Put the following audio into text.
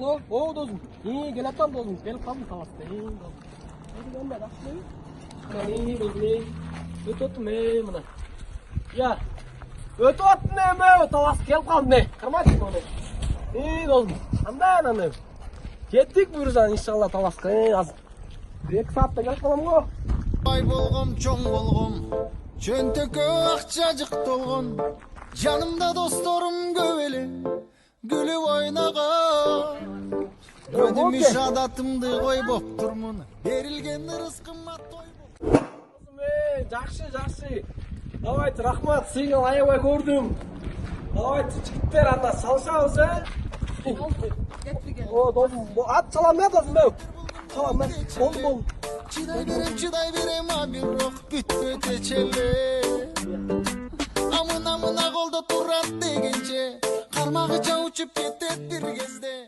О, досым. Келатам досым. Келип калдым таласта. Досым. Кандай жакшымы? Мына досым. Өтүп аттым мына. Я. Өтүп аттым эме, талас келип калдым не. Кармайсың мына. Досым. Кандай ананы? Кеттик буюрсаң иншалла таласка. Азыр 2 саатта келип калам го. Бай болгом, чоң болгом, чөнтөккө акча жык толгон. Жанымда досторум көп эле, күлүп ойногон. Өдүм иш адатымды койбоп турмун, берилген рызкыма той. Жакшы. Давайте, рахмат, сыйын аябай көрдүм. Давайте, жигиттер, анда салышабыз, досым, ат салам досым, салам, болду. Чыдай берем, а бирок бүтпөт эчеле. Амына колдо турат дегенче, кармагыча учуп кетет бир кезде.